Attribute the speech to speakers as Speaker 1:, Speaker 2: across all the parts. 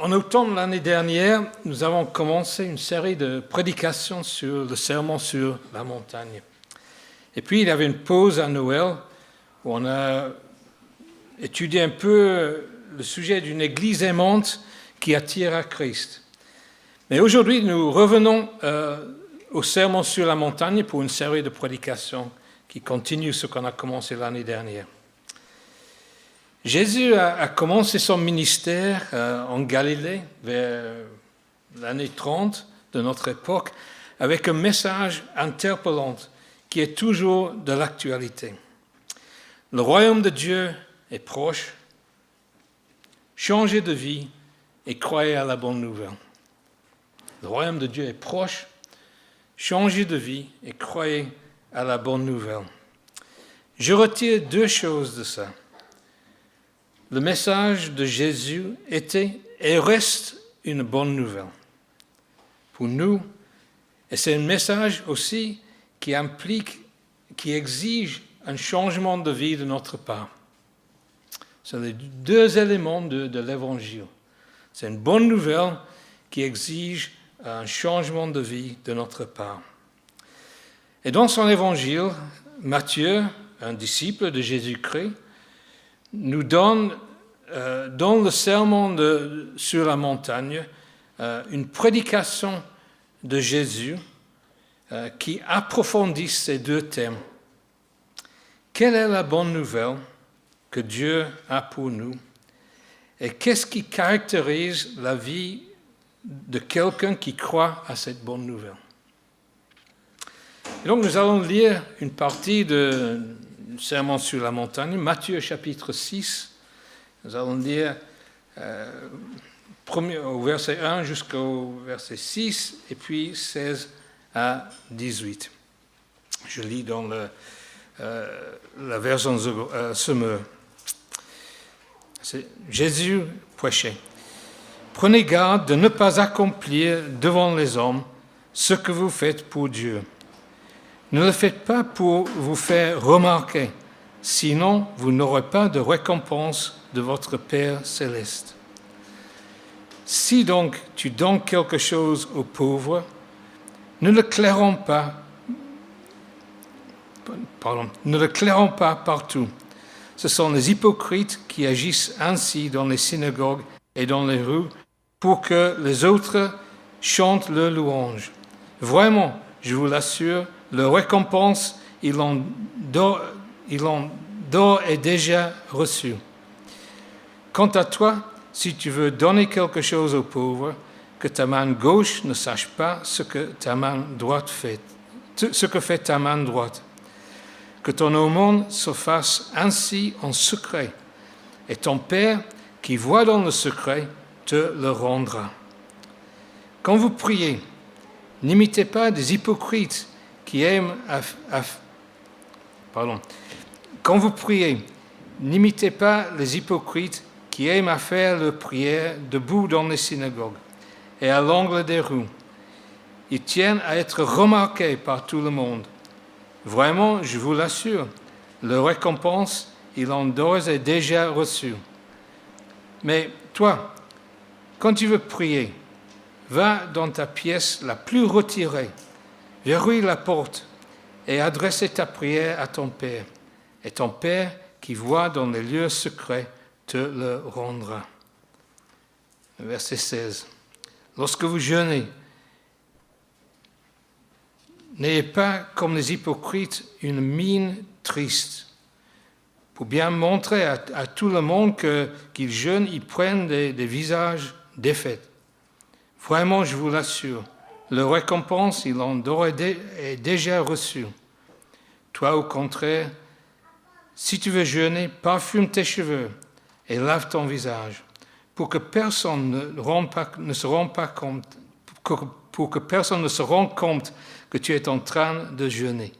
Speaker 1: En automne l'année dernière, nous avons commencé une série de prédications sur le sermon sur la montagne. Et puis il y avait une pause à Noël où on a étudié un peu le sujet d'une église aimante qui attire à Christ. Mais aujourd'hui, nous revenons au sermon sur la montagne pour une série de prédications qui continue ce qu'on a commencé l'année dernière. Jésus a commencé son ministère en Galilée vers l'année 30 de notre époque avec un message interpellant qui est toujours de l'actualité. Le royaume de Dieu est proche, changez de vie et croyez à la bonne nouvelle. Le royaume de Dieu est proche, changez de vie et croyez à la bonne nouvelle. Je retire deux choses de ça. Le message de Jésus était et reste une bonne nouvelle pour nous. Et c'est un message aussi qui implique, qui exige un changement de vie de notre part. C'est les deux éléments de l'Évangile. C'est une bonne nouvelle qui exige un changement de vie de notre part. Et dans son Évangile, Matthieu, un disciple de Jésus-Christ, nous donne, dans le sermon sur la montagne, une prédication de Jésus qui approfondit ces deux thèmes. Quelle est la bonne nouvelle que Dieu a pour nous? Et qu'est-ce qui caractérise la vie de quelqu'un qui croit à cette bonne nouvelle? Et donc nous allons lire une partie du sermon sur la montagne, Matthieu chapitre 6. Nous allons lire au verset 1 jusqu'au verset 6 et puis 16 à 18. Je lis dans la version Semeur. Jésus prêchait. Prenez garde de ne pas accomplir devant les hommes ce que vous faites pour Dieu. Ne le faites pas pour vous faire remarquer, sinon vous n'aurez pas de récompense de votre Père céleste. Si donc tu donnes quelque chose aux pauvres, ne le clairons pas partout. Ce sont les hypocrites qui agissent ainsi dans les synagogues et dans les rues pour que les autres chantent leur louange. Vraiment, je vous l'assure, leur récompense, ils l'ont d'ores et déjà reçue. Quant à toi, si tu veux donner quelque chose aux pauvres, que ta main gauche ne sache pas ce que fait ta main droite. Que ton aumône se fasse ainsi en secret, et ton Père, qui voit dans le secret, te le rendra. Quand vous priez, n'imitez pas des hypocrites qui aiment Quand vous priez, n'imitez pas les hypocrites qui aiment à faire leur prière debout dans les synagogues et à l'angle des rues. Ils tiennent à être remarqués par tout le monde. Vraiment, je vous l'assure, leur récompense, ils l'ont d'ores et déjà reçue. Mais toi, quand tu veux prier, va dans ta pièce la plus retirée, verrouille la porte et adresse ta prière à ton Père. Et ton Père, qui voit dans les lieux secrets, te le rendra. Verset 16. Lorsque vous jeûnez, n'ayez pas, comme les hypocrites, une mine triste. Pour bien montrer à tout le monde qu'ils jeûnent, ils prennent des visages défaits. Vraiment, je vous l'assure, leur récompense, ils l'ont déjà reçue. Toi, au contraire, si tu veux jeûner, parfume tes cheveux et lave ton visage, pour que personne ne se rende compte que tu es en train de jeûner.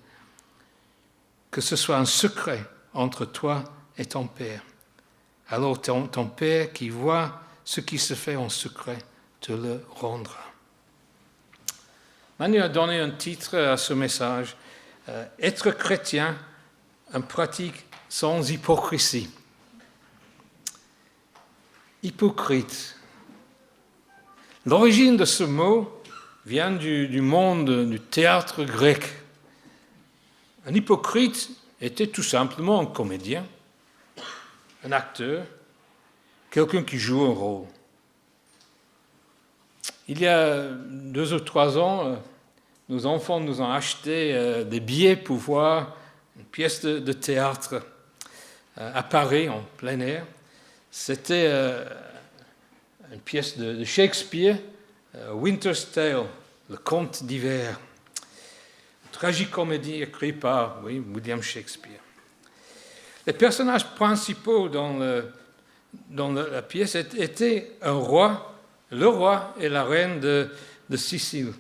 Speaker 1: Que ce soit un secret entre toi et ton Père. Alors ton Père qui voit ce qui se fait en secret te le rendra. Manu a donné un titre à ce message, Être chrétien, une pratique sans hypocrisie. Hypocrite. L'origine de ce mot vient du monde du théâtre grec. Un hypocrite était tout simplement un comédien, un acteur, quelqu'un qui joue un rôle. Il y a 2 ou 3 ans, nos enfants nous ont acheté des billets pour voir une pièce de théâtre à Paris, en plein air. C'était une pièce de Shakespeare, Winter's Tale, le conte d'hiver. Une tragicomédie écrite par William Shakespeare. Les personnages principaux dans la pièce étaient un roi, le roi et la reine de Sicile.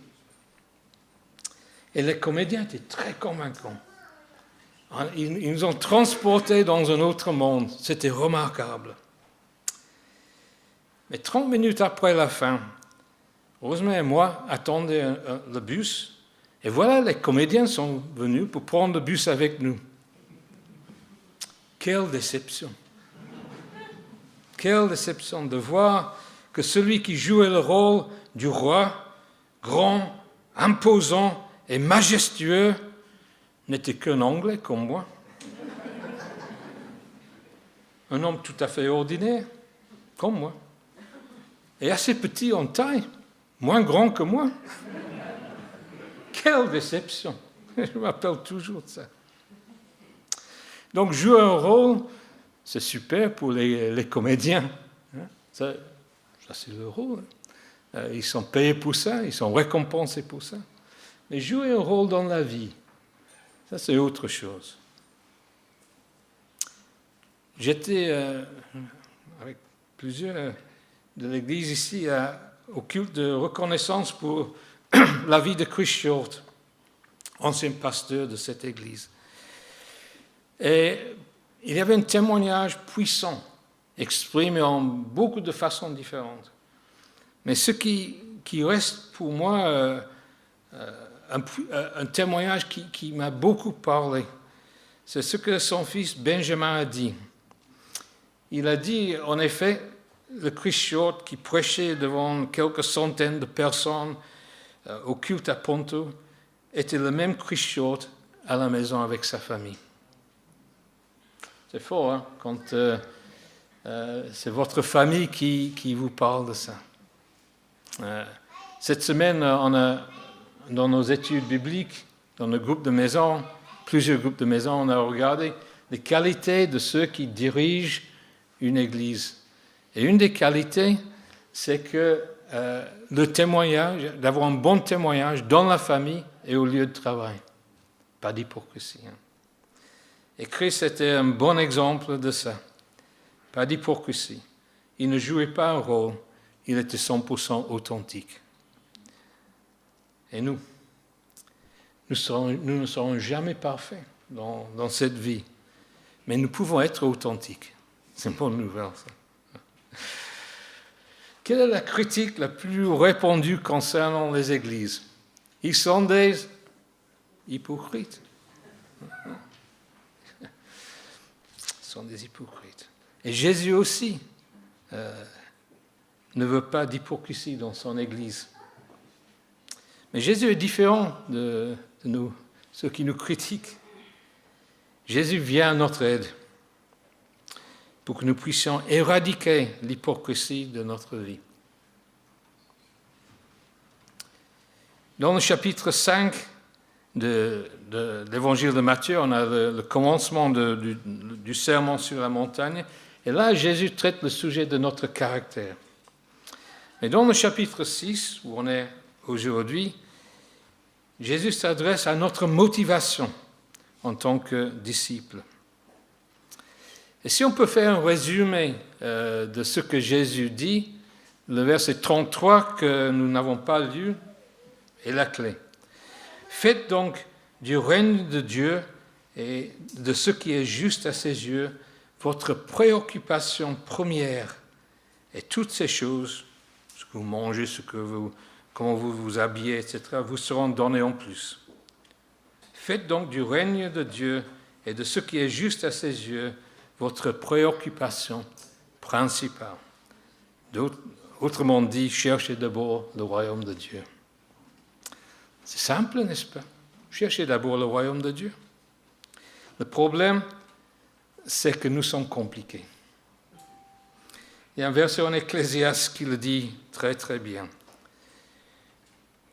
Speaker 1: Et les comédiens étaient très convaincants. Ils nous ont transportés dans un autre monde. C'était remarquable. Mais 30 minutes après la fin, Rosemary et moi attendions le bus. Et voilà, les comédiens sont venus pour prendre le bus avec nous. Quelle déception! Quelle déception de voir que celui qui jouait le rôle du roi, grand, imposant et majestueux, n'était qu'un Anglais comme moi. Un homme tout à fait ordinaire, comme moi. Et assez petit en taille, moins grand que moi. Quelle déception! Je m'appelle toujours de ça. Donc jouer un rôle, c'est super pour les comédiens. Ça c'est le rôle. Ils sont payés pour ça, ils sont récompensés pour ça. Mais jouer un rôle dans la vie, ça c'est autre chose. J'étais avec plusieurs de l'église ici au culte de reconnaissance pour la vie de Chris Short, ancien pasteur de cette église. Et il y avait un témoignage puissant, exprimé en beaucoup de façons différentes. Mais ce qui reste pour moi un témoignage qui m'a beaucoup parlé, c'est ce que son fils Benjamin a dit. Il a dit, en effet, le Chris Short qui prêchait devant quelques centaines de personnes au culte à Ponto était le même Chris Short à la maison avec sa famille. C'est fort, hein, quand c'est votre famille qui vous parle de ça. Cette semaine, on a, dans nos études bibliques, dans le groupe de maison, plusieurs groupes de maison, on a regardé les qualités de ceux qui dirigent une église. Et une des qualités, c'est que le témoignage, d'avoir un bon témoignage dans la famille et au lieu de travail. Pas d'hypocrisie. Hein. Et Christ était un bon exemple de ça. Pas d'hypocrisie. Il ne jouait pas un rôle, il était 100% authentique. Et nous ne serons jamais parfaits dans cette vie, mais nous pouvons être authentiques. C'est une bonne nouvelle, ça. Quelle est la critique la plus répandue concernant les églises? Ils sont des hypocrites. Ils sont des hypocrites. Et Jésus aussi ne veut pas d'hypocrisie dans son église. Mais Jésus est différent de nous, ceux qui nous critiquent. Jésus vient à notre aide pour que nous puissions éradiquer l'hypocrisie de notre vie. Dans le chapitre 5 de l'évangile de Matthieu, on a le commencement du sermon sur la montagne, et là, Jésus traite le sujet de notre caractère. Mais dans le chapitre 6, où on est aujourd'hui, Jésus s'adresse à notre motivation en tant que disciple. Et si on peut faire un résumé de ce que Jésus dit, le verset 33 que nous n'avons pas lu est la clé. Faites donc du règne de Dieu et de ce qui est juste à ses yeux votre préoccupation première. Et toutes ces choses, ce que vous mangez, comment vous vous habillez, etc., vous seront données en plus. Faites donc du règne de Dieu et de ce qui est juste à ses yeux votre préoccupation principale. Autrement dit, cherchez d'abord le royaume de Dieu. C'est simple, n'est-ce pas? Cherchez d'abord le royaume de Dieu. Le problème, c'est que nous sommes compliqués. Il y a un verset en Ecclésiaste qui le dit très très bien.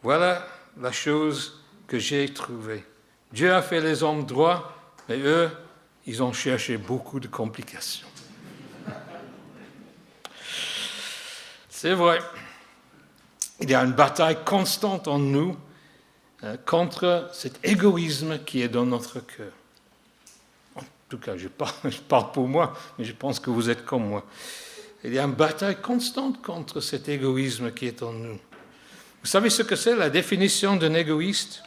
Speaker 1: Voilà la chose que j'ai trouvée. Dieu a fait les hommes droits, mais eux, ils ont cherché beaucoup de complications. C'est vrai. Il y a une bataille constante en nous contre cet égoïsme qui est dans notre cœur. En tout cas, je parle pour moi, mais je pense que vous êtes comme moi. Il y a une bataille constante contre cet égoïsme qui est en nous. Vous savez ce que c'est la définition d'un égoïste?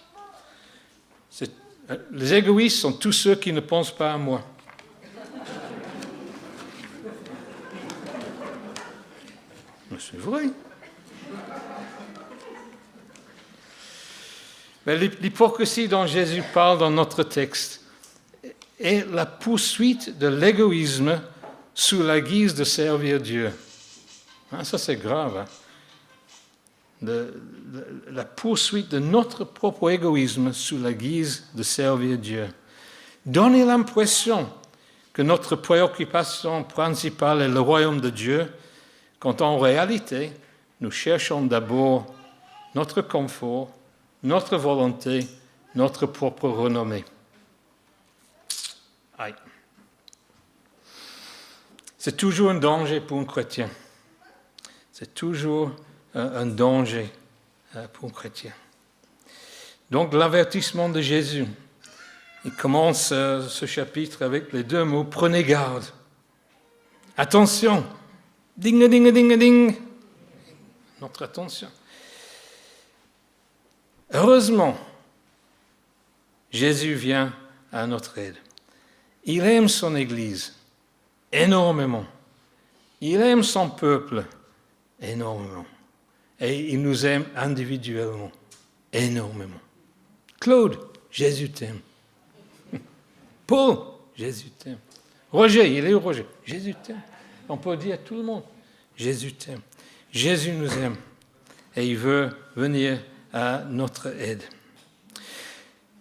Speaker 1: Les égoïstes sont tous ceux qui ne pensent pas à moi. Mais c'est vrai. Mais l'hypocrisie dont Jésus parle dans notre texte est la poursuite de l'égoïsme sous la guise de servir Dieu. Ça, c'est grave. La poursuite de notre propre égoïsme sous la guise de servir Dieu. Donner l'impression que notre préoccupation principale est le royaume de Dieu, quand en réalité, nous cherchons d'abord notre confort, notre volonté, notre propre renommée. Aïe. C'est toujours un danger pour un chrétien. C'est toujours un danger pour un chrétien. Donc l'avertissement de Jésus, il commence ce chapitre avec les deux mots « prenez garde ». Attention, ding, ding, ding, ding. Notre attention. Heureusement, Jésus vient à notre aide. Il aime son Église énormément. Il aime son peuple énormément. Et il nous aime individuellement énormément. Claude, Jésus t'aime. Paul, Jésus t'aime. Roger, il est où Roger? Jésus t'aime. On peut dire à tout le monde, Jésus t'aime. Jésus nous aime et il veut venir à notre aide.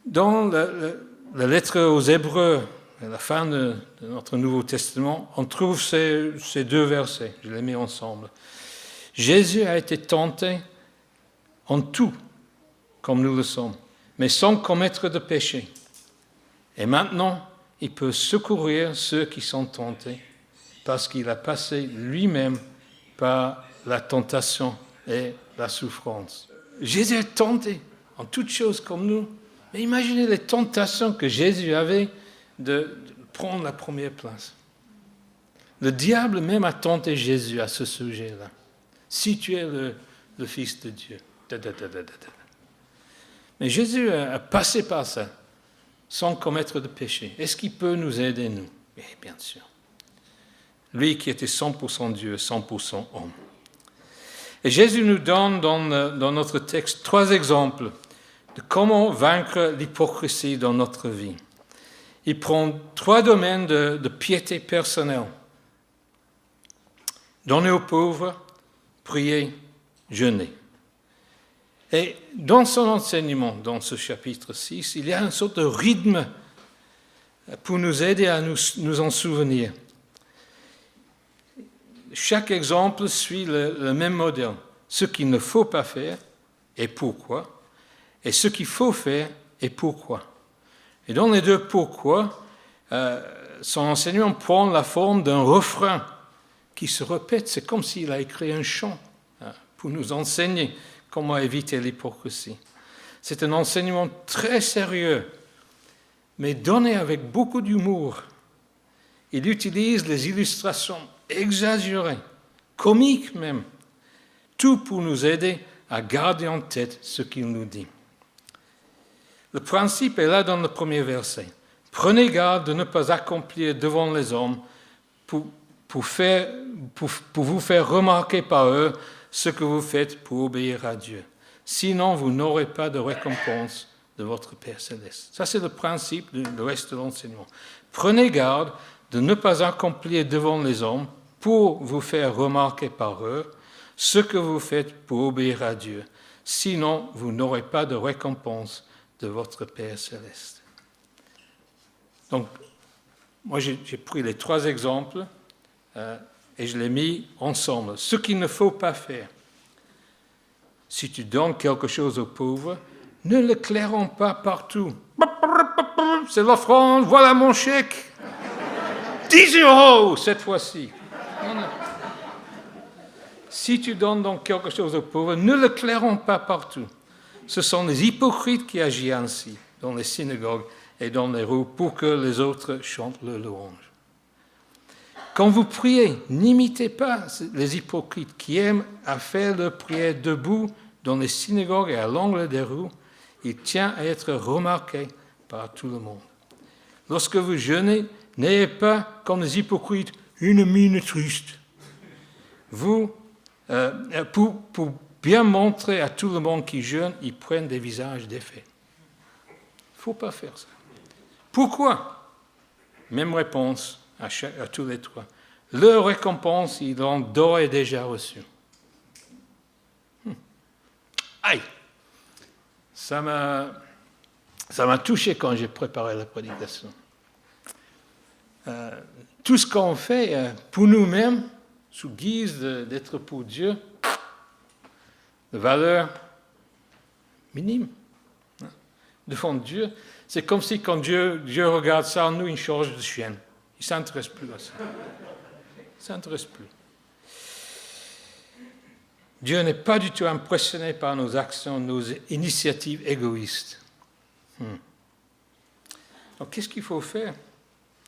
Speaker 1: Dans la lettre aux Hébreux, à la fin de notre Nouveau Testament, on trouve ces deux versets, je les mets ensemble. Jésus a été tenté en tout, comme nous le sommes, mais sans commettre de péché. Et maintenant, il peut secourir ceux qui sont tentés, parce qu'il a passé lui-même par la tentation et la souffrance. Jésus est tenté en toutes choses comme nous. Mais imaginez les tentations que Jésus avait de prendre la première place. Le diable même a tenté Jésus à ce sujet-là. Si tu es le Fils de Dieu. Mais Jésus a passé par ça sans commettre de péché. Est-ce qu'il peut nous aider, nous? Oui, bien sûr. Lui qui était 100% Dieu, 100% homme. Et Jésus nous donne dans notre texte 3 exemples de comment vaincre l'hypocrisie dans notre vie. Il prend 3 domaines de piété personnelle. Donner aux pauvres, prier, jeûner. Et dans son enseignement, dans ce chapitre 6, il y a une sorte de rythme pour nous aider à nous en souvenir. Chaque exemple suit le même modèle. Ce qu'il ne faut pas faire et pourquoi, et ce qu'il faut faire et pourquoi. Et dans les 2 pourquoi, son enseignement prend la forme d'un refrain qui se répète. C'est comme s'il a écrit un chant pour nous enseigner comment éviter l'hypocrisie. C'est un enseignement très sérieux, mais donné avec beaucoup d'humour. Il utilise les illustrations exagérées, comiques même, tout pour nous aider à garder en tête ce qu'il nous dit. Le principe est là dans le premier verset. Prenez garde de ne pas accomplir devant les hommes pour vous faire remarquer par eux ce que vous faites pour obéir à Dieu. Sinon, vous n'aurez pas de récompense de votre Père Céleste. Ça, c'est le principe du reste de l'enseignement. Prenez garde de ne pas accomplir devant les hommes pour vous faire remarquer par eux ce que vous faites pour obéir à Dieu. Sinon, vous n'aurez pas de récompense de votre Père céleste. Donc, moi, j'ai pris les 3 exemples et je les ai mis ensemble. Ce qu'il ne faut pas faire. Si tu donnes quelque chose aux pauvres, ne le clairons pas partout. C'est l'offrande, voilà mon chèque. 10 € cette fois-ci. Non. Si tu donnes donc quelque chose aux pauvres, ne le clairons pas partout. Ce sont les hypocrites qui agissent ainsi dans les synagogues et dans les rues pour que les autres chantent le louange. Quand vous priez, n'imitez pas les hypocrites qui aiment à faire leur prière debout dans les synagogues et à l'angle des rues. Il tient à être remarqué par tout le monde. Lorsque vous jeûnez, n'ayez pas, comme les hypocrites, une mine triste. Vous, pour bien montrer à tout le monde qui jeûne, ils prennent des visages défaits. Il ne faut pas faire ça. Pourquoi? Même réponse à tous les 3. Leur récompense, ils l'ont d'ores et déjà reçue. Aïe! Ça m'a touché quand j'ai préparé la prédication. Tout ce qu'on fait pour nous-mêmes, sous guise d'être pour Dieu, de valeur minime. Devant Dieu, c'est comme si quand Dieu regarde ça en nous, il change de chaîne. Il ne s'intéresse plus à ça. Il ne s'intéresse plus. Dieu n'est pas du tout impressionné par nos actions, nos initiatives égoïstes. Donc, qu'est-ce qu'il faut faire?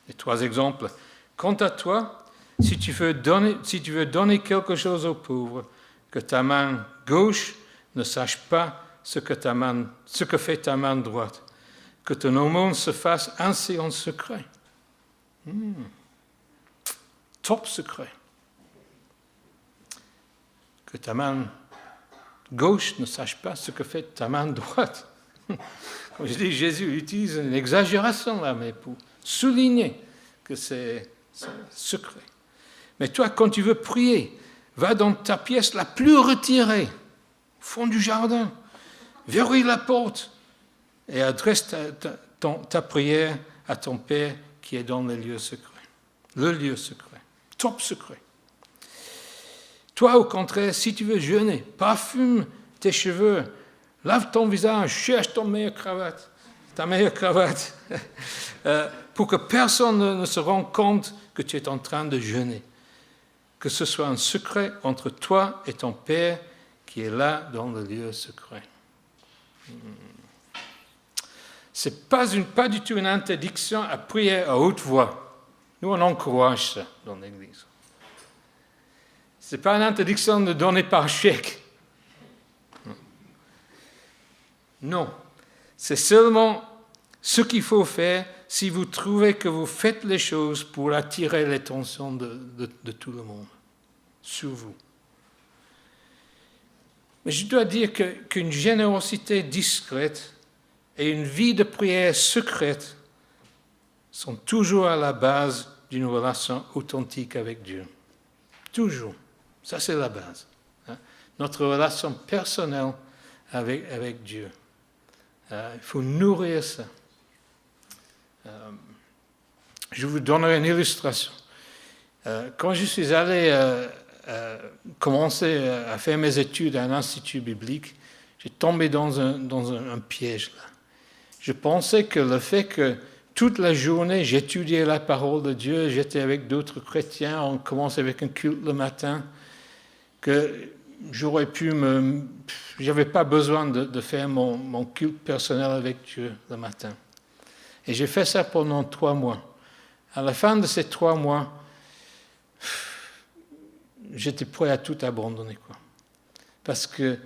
Speaker 1: Les 3 exemples. Quant à toi, si tu veux donner quelque chose aux pauvres, que ta main gauche ne sache pas ce que fait ta main droite, que ton aumône se fasse ainsi en secret. Top secret. Que ta main gauche ne sache pas ce que fait ta main droite. Comme je dis, Jésus utilise une exagération là, mais pour souligner que c'est secret. Mais toi, quand tu veux prier, va dans ta pièce la plus retirée, au fond du jardin, verrouille la porte et adresse ta prière à ton Père qui est dans le lieu secret. Le lieu secret, top secret. Toi, au contraire, si tu veux jeûner, parfume tes cheveux, lave ton visage, cherche ta meilleure cravate, pour que personne ne se rende compte que tu es en train de jeûner. Que ce soit un secret entre toi et ton Père qui est là dans le lieu secret. Ce n'est pas du tout une interdiction à prier à haute voix. Nous, on encourage ça dans l'Église. Ce n'est pas une interdiction de donner par chèque. Non, c'est seulement ce qu'il faut faire si vous trouvez que vous faites les choses pour attirer l'attention de tout le monde sur vous. Mais je dois dire qu'une générosité discrète et une vie de prière secrète sont toujours à la base d'une relation authentique avec Dieu. Toujours. Ça, c'est la base. Notre relation personnelle avec Dieu. Il faut nourrir ça. Je vous donnerai une illustration. Quand je suis allé commencer à faire mes études à un institut biblique, j'ai tombé dans un piège là. Je pensais que le fait que toute la journée j'étudiais la parole de Dieu, j'étais avec d'autres chrétiens, on commençait avec un culte le matin, que j'avais pas besoin de faire mon culte personnel avec Dieu le matin. Et j'ai fait ça pendant 3 mois. À la fin de ces 3 mois, j'étais prêt à tout abandonner, quoi. Parce que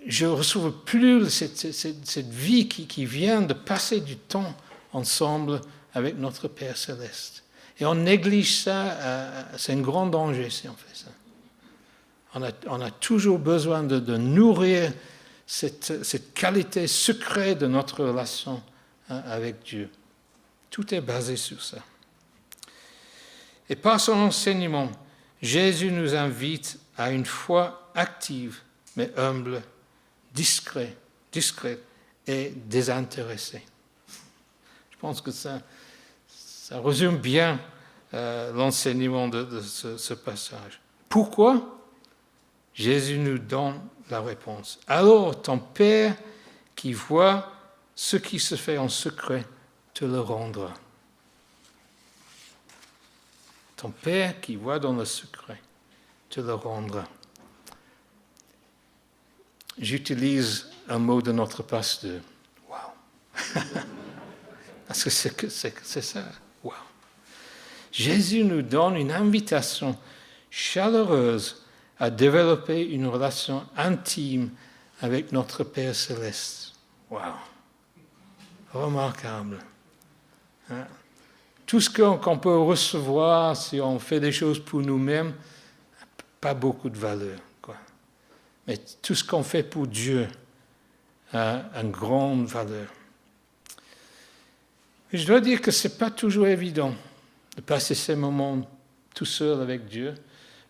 Speaker 1: je ne retrouve plus cette vie qui vient de passer du temps ensemble avec notre Père Céleste. Et on néglige ça, c'est un grand danger si on fait ça. On a toujours besoin de nourrir cette qualité secrète de notre relation avec Dieu. Tout est basé sur ça. Et par son enseignement, Jésus nous invite à une foi active, mais humble, discrète et désintéressée. Je pense que ça résume bien l'enseignement de ce passage. Pourquoi? Jésus nous donne la réponse. Alors ton Père qui voit ce qui se fait en secret te le rendra. Ton Père qui voit dans le secret te le rendra. J'utilise un mot de notre pasteur. Wow! Parce que c'est ça. Wow! Jésus nous donne une invitation chaleureuse à développer une relation intime avec notre Père céleste. Wow! Remarquable. Hein? Tout ce qu'on peut recevoir si on fait des choses pour nous-mêmes, pas beaucoup de valeur, quoi. Mais tout ce qu'on fait pour Dieu a une grande valeur. Et je dois dire que ce n'est pas toujours évident de passer ces moments tout seul avec Dieu.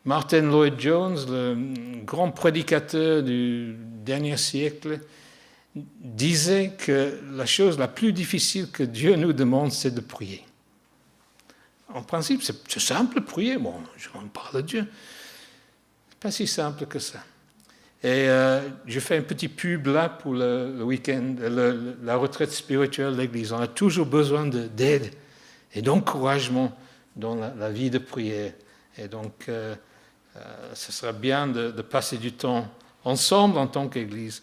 Speaker 1: Martin Lloyd-Jones, le grand prédicateur du dernier siècle, disait que la chose la plus difficile que Dieu nous demande, c'est de prier. En principe, c'est simple de prier. Bon, on parle de Dieu. C'est pas si simple que ça. Et je fais un petit pub là pour le week-end, la retraite spirituelle de l'Église. On a toujours besoin d'aide et d'encouragement dans la vie de prière. Et donc, ce sera bien de passer du temps ensemble en tant qu'Église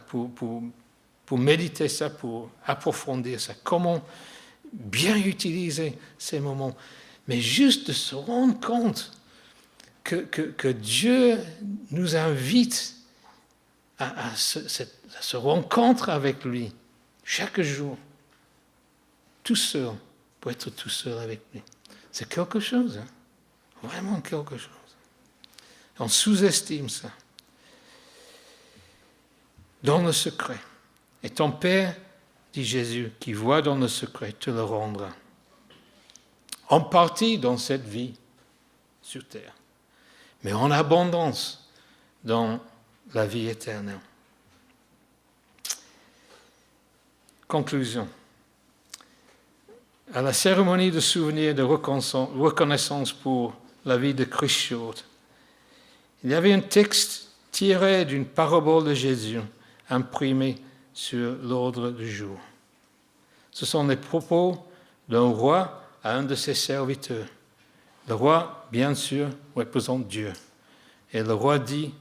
Speaker 1: pour méditer ça, pour approfondir ça. Comment bien utiliser ces moments, mais juste de se rendre compte que Dieu nous invite à se rencontrer avec lui chaque jour, tout seul, pour être tout seul avec lui. C'est quelque chose, hein? Vraiment quelque chose. On sous-estime ça. Dans le secret. Et ton Père, dit Jésus, qui voit dans le secret, te le rendra. En partie dans cette vie sur terre, mais en abondance dans la vie éternelle. Conclusion. À la cérémonie de souvenir et de reconnaissance pour la vie de Chris Short, il y avait un texte tiré d'une parabole de Jésus, imprimé sur l'ordre du jour. Ce sont les propos d'un roi à un de ses serviteurs. Le roi, bien sûr, représente Dieu. Et le roi dit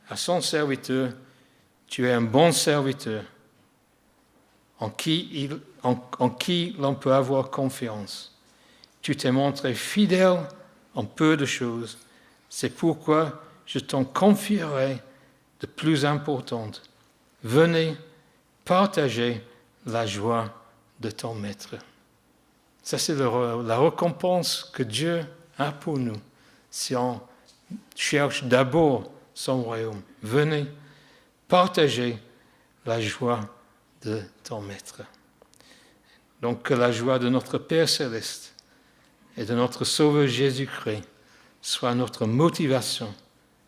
Speaker 1: à son serviteur, « Tu es un bon serviteur, en qui l'on peut avoir confiance. Tu t'es montré fidèle en peu de choses. C'est pourquoi je t'en confierai de plus importantes. Venez partager la joie de ton maître. » Ça, c'est la récompense que Dieu a pour nous si on cherche d'abord son royaume. Venez partager la joie de ton maître. Donc que la joie de notre Père céleste et de notre Sauveur Jésus-Christ soit notre motivation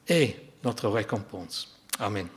Speaker 1: et notre récompense. Amen.